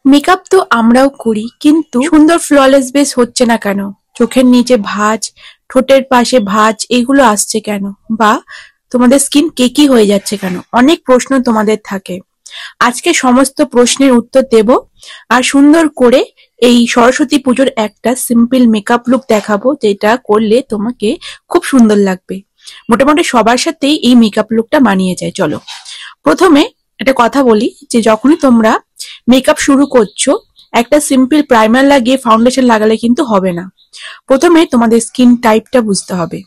Makeup তো আমরাও করি, কিন্তু সুন্দর ফ্ললেস বেস হচ্ছে না কেন? চোখের নিচে ভাঁজ, ঠোঁটের পাশে ভাঁজ, এগুলো আসছে কেন? বা তোমাদের স্কিন কেকি হয়ে যাচ্ছে কেন? অনেক প্রশ্ন তোমাদের থাকে। আজকে সমস্ত প্রশ্নের উত্তর দেব, আর সুন্দর করে এই সরস্বতী পুজোর একটা সিম্পল মেকআপ লুক দেখাবো, যেটা করলে তোমাকে খুব সুন্দর লাগবে। মোটামুটি সবার সাথেই এই মেকআপ লুকটা মানিয়ে যায়। চলো প্রথমে একটা কথা বলি, যে যখনই তোমরা মেকআপ শুরু করছো, একটা সিম্পল প্রাইমার লাগিয়ে ফাউন্ডেশন লাগালে কিন্তু হবে না। প্রথমে তোমাদের স্কিন টাইপটা বুঝতে হবে।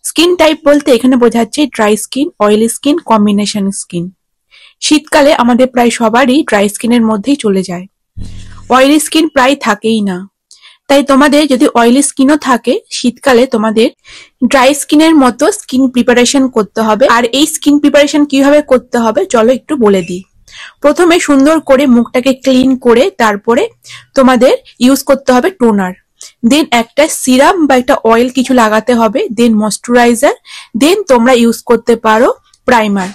স্কিন টাইপ বলতে এখানে বোঝাচ্ছে dry skin, oily skin, combination skin. শীতকালে আমাদের প্রায় সবারই ড্রাই স্কিনের মধ্যেই চলে যায়, অয়েলি স্কিন প্রায় থাকেই না। তাই তোমাদের যদি অয়েলি স্কিনও থাকে, শীতকালে তোমাদের ড্রাই স্কিনের মতো স্কিন প্রিপারেশন করতে হবে। আর এই স্কিন প্রিপারেশন কিভাবে করতে হবে চলো একটু বলে দিই। প্রথমে সুন্দর করে মুখটাকে ক্লিন করে তারপরে তোমাদের ইউজ করতে হবে টোনার, দেন একটা সিরাম বা একটা অয়েল কিছু লাগাতে হবে, দেন ময়শ্চারাইজার, দেন তোমরা ইউজ করতে পারো প্রাইমার।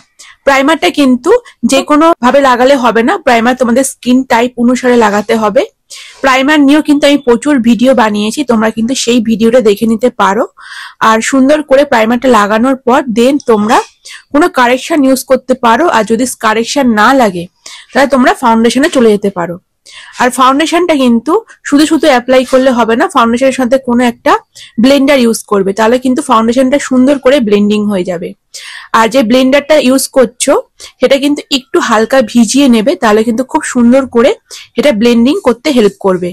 প্রাইমারটা কিন্তু যে কোনো ভাবে লাগালে হবে না, প্রাইমার তোমাদের স্কিন টাইপ অনুসারে লাগাতে হবে। প্রাইমার নিয়েও কিন্তু আমি প্রচুর ভিডিও বানিয়েছি, তোমরা কিন্তু সেই ভিডিওটা দেখে নিতে পারো। আর সুন্দর করে প্রাইমারটা লাগানোর পর দেন তোমরা কোনো কারেকশন ইউজ করতে পারো, আর যদি কারেকশন না লাগে তাহলে তোমরা ফাউন্ডেশনে চলে যেতে পারো। আর ফাউন্ডেশনটা কিন্তু শুধু শুধু অ্যাপ্লাই করলে হবে না, ফাউন্ডেশনের সাথে কোনো একটা ব্লেন্ডার ইউজ করবে, তাহলে কিন্তু ফাউন্ডেশনটা সুন্দর করে ব্লেন্ডিং হয়ে যাবে। আর যে ব্লেন্ডারটা ইউজ করছো সেটা কিন্তু একটু হালকা ভিজিয়ে নেবে, তাহলে কিন্তু খুব সুন্দর করে এটা ব্লেন্ডিং করতে হেল্প করবে।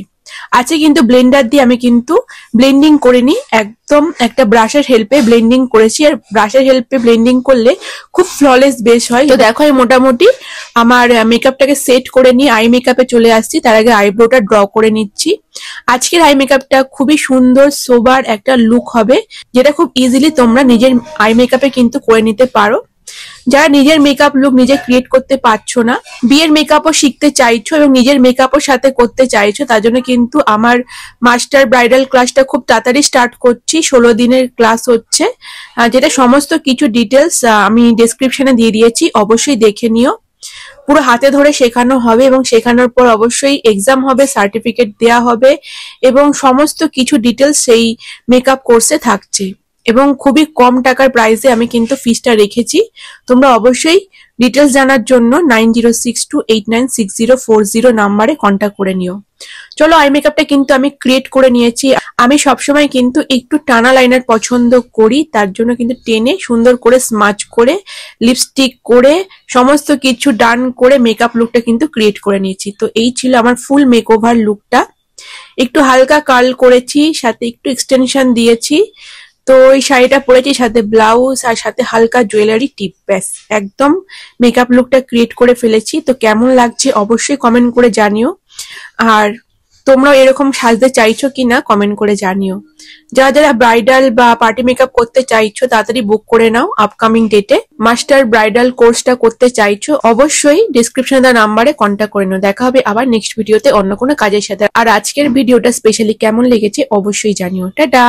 আছে কিন্তু ব্লেন্ডার দিয়ে আমি কিন্তু ব্লেন্ডিং করিনি, একদম একটা ব্রাশের হেল্পে ব্লেন্ডিং করেছি। আর ব্রাশের হেল্পে ব্লেন্ডিং করলে খুব ফ্ললেস বেশ হয়। তো দেখো আমি মোটামুটি আমার মেকআপটাকে সেট করে নিয়ে আই মেকআপে চলে আসছি। তার আগে আইব্রোটা ড্র করে নিচ্ছি। আজকের আই মেকআপটা খুবই সুন্দর সোবার একটা লুক হবে, যেটা খুব ইজিলি তোমরা নিজের আই মেকআপে কিন্তু করে নিতে পারো। যারা নিজের মেকআপ লুক নিজে ক্রিয়েট করতে পারছো না, বিয়ের মেকআপও শিখতে চাইছো এবং নিজের মেকআপও সাথে করতে চাইছো, তার জন্য কিন্তু আমার মাস্টার ব্রাইডাল ক্লাসটা খুব তাড়াতাড়ি স্টার্ট করছি। 16 দিনের ক্লাস হচ্ছে, যেটা সমস্ত কিছু ডিটেলস আমি ডেসক্রিপশনে দিয়ে দিয়েছি, অবশ্যই দেখে নিও। পুরো হাতে ধরে শেখানো হবে এবং শেখানোর পর অবশ্যই এক্সাম হবে, সার্টিফিকেট দেওয়া হবে এবং সমস্ত কিছু ডিটেলস সেই মেকআপ কোর্সে থাকছে। এবং খুবই কম টাকার প্রাইসে আমি কিন্তু ফিসটা রেখেছি। তোমরা অবশ্যই ডিটেলস জানার জন্য 9062896040 নাম্বারে কন্ট্যাক্ট করে নিও। চলো আই মেকআপটা কিন্তু আমি ক্রিয়েট করে নিয়েছি। আমি সবসময় কিন্তু একটু টানা লাইনার পছন্দ করি, তার জন্য কিন্তু টেনে সুন্দর করে স্মাচ করে লিপস্টিক করে সমস্ত কিছু ডান করে মেকআপ লুকটা কিন্তু ক্রিয়েট করে নিয়েছি। তো এই ছিল আমার ফুল মেকওভার লুকটা। একটু হালকা কার্ল করেছি, সাথে একটু এক্সটেনশন দিয়েছি। তো ওই শাড়িটা পরেছি, সাথে ব্লাউজ আর সাথে হালকা জুয়েলারি টিপ, ব্যাস একদম মেকআপ লুকটা ক্রিয়েট করে ফেলেছি। তো কেমন লাগছে অবশ্যই কমেন্ট করে জানিও। আর তোমরাও এরকম সাজতে চাইছো কিনা কমেন্ট করে জানিও। যারা যারা ব্রাইডাল বা পার্টি মেকআপ করতে চাইছো তাড়াতাড়ি বুক করে নাও আপকামিং ডেটে। মাস্টার ব্রাইডাল কোর্সটা করতে চাইছো অবশ্যই ডেসক্রিপশনে দেওয়া নাম্বারে কন্ট্যাক্ট করে নাও। দেখা হবে আবার নেক্সট ভিডিওতে অন্য কোনো কাজের সাথে। আর আজকের ভিডিওটা স্পেশালি কেমন লেগেছে অবশ্যই জানিও। টাটা।